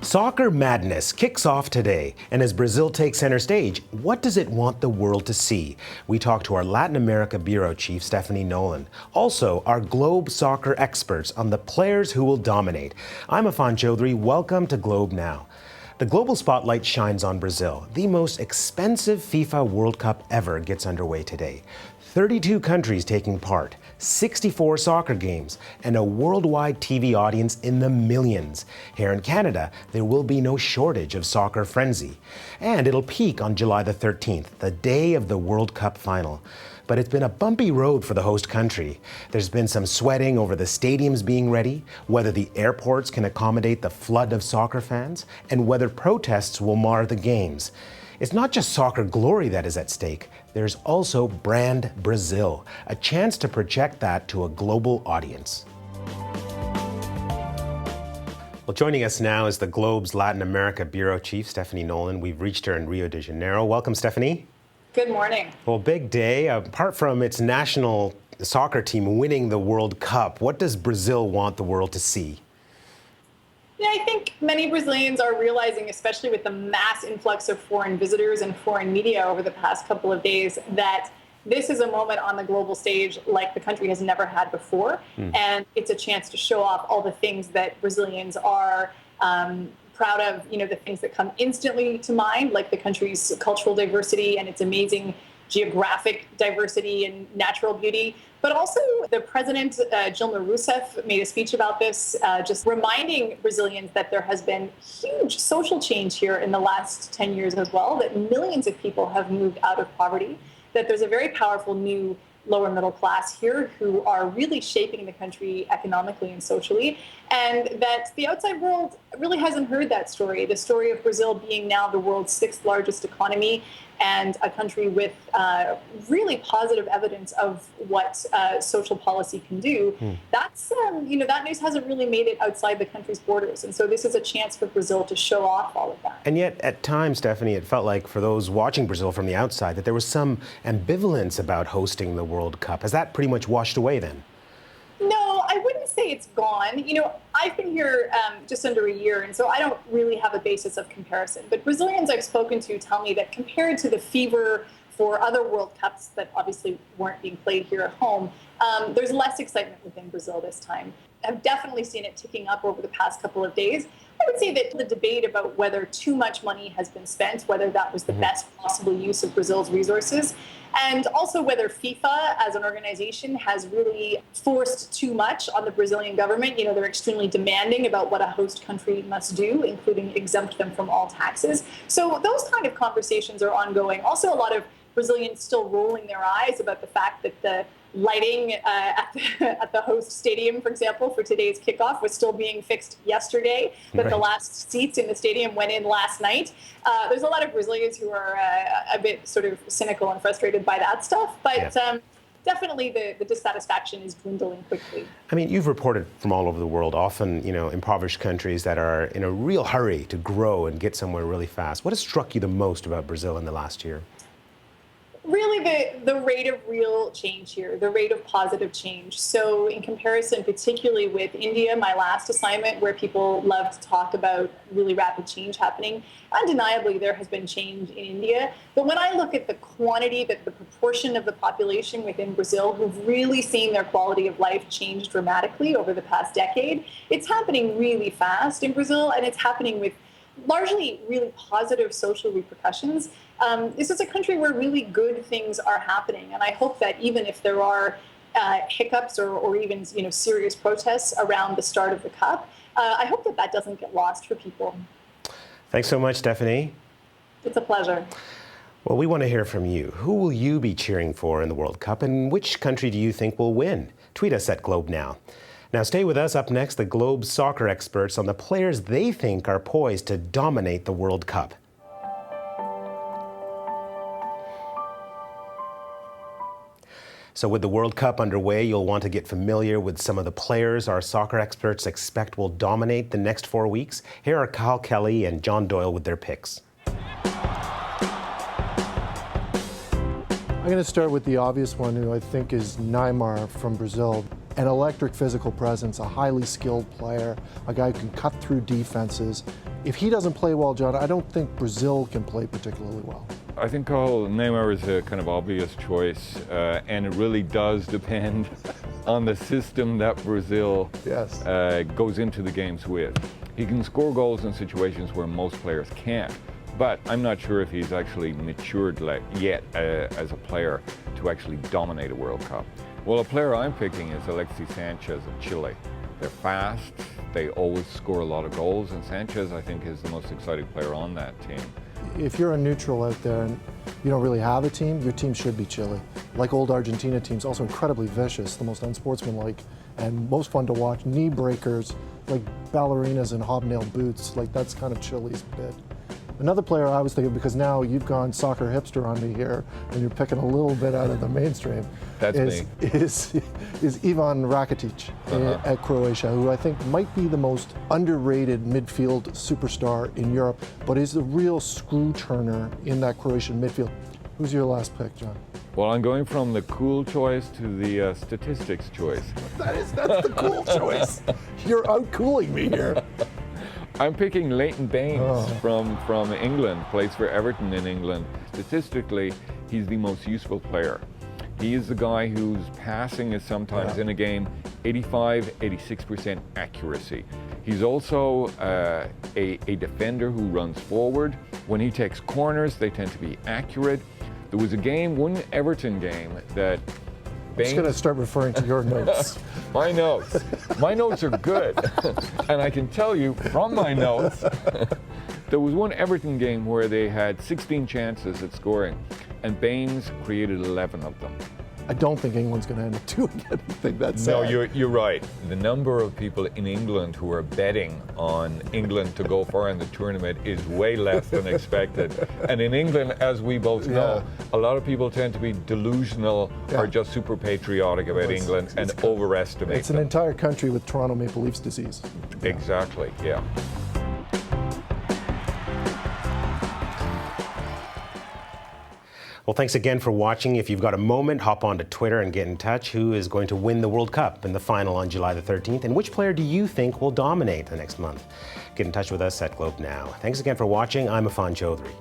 Soccer madness kicks off today, and as Brazil takes center stage, what does it want the world to see? We talk to our Latin America Bureau Chief, Stephanie Nolen. Also, our Globe soccer experts on the players who will dominate. I'm Affan Chowdhry. Welcome to Globe Now. The global spotlight shines on Brazil. The most expensive FIFA World Cup ever gets underway today. 32 countries taking part, 64 soccer games, and a worldwide TV audience in the millions. Here in Canada, there will be no shortage of soccer frenzy. And it'll peak on July the 13th, the day of the World Cup final. But it's been a bumpy road for the host country. There's been some sweating over the stadiums being ready, whether the airports can accommodate the flood of soccer fans, and whether protests will mar the games. It's not just soccer glory that is at stake. There's also brand Brazil, a chance to project that to a global audience. Well, joining us now is the Globe's Latin America Bureau Chief, Stephanie Nolen. We've reached her in Rio de Janeiro. Welcome, Stephanie. Good morning. Well, big day. Apart from its national soccer team winning the World Cup, what does Brazil want the world to see? Yeah, I think many Brazilians are realizing, especially with the mass influx of foreign visitors and foreign media over the past couple of days, that this is a moment on the global stage like the country has never had before. And it's a chance to show off all the things that Brazilians are proud of, the things that come instantly to mind, like the country's cultural diversity and its amazing geographic diversity and natural beauty. But also the president, Dilma Rousseff, made a speech about this, just reminding Brazilians that there has been huge social change here in the last 10 years as well, that millions of people have moved out of poverty, that there's a very powerful new lower middle class here who are really shaping the country economically and socially, and that the outside world really hasn't heard that story. The story of Brazil being now the world's sixth largest economy and a country with really positive evidence of what social policy can do. That's, that news hasn't really made it outside the country's borders. And so this is a chance for Brazil to show off all of that. And yet, at times, Stephanie, it felt like for those watching Brazil from the outside that there was some ambivalence about hosting the World Cup. Has that pretty much washed away then? No, I wouldn't say it's gone. I've been here just under a year, and so I don't really have a basis of comparison. But Brazilians I've spoken to tell me that compared to the fever for other World Cups that obviously weren't being played here at home, there's less excitement within Brazil this time. I've definitely seen it ticking up over the past couple of days. I would say that the debate about whether too much money has been spent, whether that was the best possible use of Brazil's resources, and also whether FIFA as an organization has really forced too much on the Brazilian government. They're extremely demanding about what a host country must do, including exempt them from all taxes. So those kind of conversations are ongoing. Also, a lot of Brazilians still rolling their eyes about the fact that the lighting at the host stadium, for example, for today's kickoff was still being fixed yesterday, but the last seats in the stadium went in last night. There's a lot of Brazilians who are a bit sort of cynical and frustrated by that stuff, but definitely the dissatisfaction is dwindling quickly. I mean, you've reported from all over the world, often, impoverished countries that are in a real hurry to grow and get somewhere really fast. What has struck you the most about Brazil in the last year? Really the rate of real change here, the rate of positive change. So in comparison, particularly with India, my last assignment, where people love to talk about really rapid change happening, undeniably there has been change in India. But when I look at the quantity, the proportion of the population within Brazil who've really seen their quality of life change dramatically over the past decade, it's happening really fast in Brazil, and it's happening with largely really positive social repercussions. This is a country where really good things are happening, and I hope that even if there are hiccups or even serious protests around the start of the Cup, I hope that doesn't get lost for people. Thanks so much, Stephanie. It's a pleasure. Well, we want to hear from you. Who will you be cheering for in the World Cup, and which country do you think will win? Tweet us at Globe Now. Now stay with us. Up next, the Globe's soccer experts on the players they think are poised to dominate the World Cup. So with the World Cup underway, you'll want to get familiar with some of the players our soccer experts expect will dominate the next 4 weeks. Here are Kyle Kelly and John Doyle with their picks. I'm going to start with the obvious one, who I think is Neymar from Brazil. an electric physical presence, a highly skilled player, a guy who can cut through defenses. If he doesn't play well, John, I don't think Brazil can play particularly well. I think Neymar is a kind of obvious choice, and it really does depend on the system that Brazil goes into the games with. He can score goals in situations where most players can't, but I'm not sure if he's actually matured yet as a player to actually dominate a World Cup. Well, a player I'm picking is Alexis Sanchez of Chile. They're fast, they always score a lot of goals, and Sanchez, I think, is the most exciting player on that team. If you're a neutral out there and you don't really have a team, your team should be Chile. Like old Argentina teams, also incredibly vicious, the most unsportsmanlike and most fun to watch. Knee breakers, like ballerinas and hobnail boots, like that's kind of Chile's bit. Another player I was thinking, because now you've gone soccer hipster on me here, and you're picking a little bit out of the mainstream. Is Ivan Rakitic at Croatia, who I think might be the most underrated midfield superstar in Europe, but is the real screw turner in that Croatian midfield. Who's your last pick, John? Well, I'm going from the cool choice to the statistics choice. That's the cool choice. You're outcooling me here. I'm picking Leighton Baines from England, plays for Everton in England. Statistically, he's the most useful player. He is the guy whose passing is sometimes in a game 85-86% accuracy. He's also a defender who runs forward. When he takes corners, they tend to be accurate. There was one Everton game that I'm just going to start referring to your notes. My notes are good. And I can tell you from my notes, there was one Everton game where they had 16 chances at scoring, and Baines created 11 of them. I don't think England's going to end up doing anything that sad. No, you're right. The number of people in England who are betting on England to go far in the tournament is way less than expected. And in England, as we both know, a lot of people tend to be delusional or just super patriotic about England and overestimate It's an entire country with Toronto Maple Leafs disease. Exactly, yeah. Well, thanks again for watching. If you've got a moment, hop onto Twitter and get in touch. Who is going to win the World Cup in the final on July the 13th? And which player do you think will dominate the next month? Get in touch with us at Globe Now. Thanks again for watching. I'm Affan Chowdhry.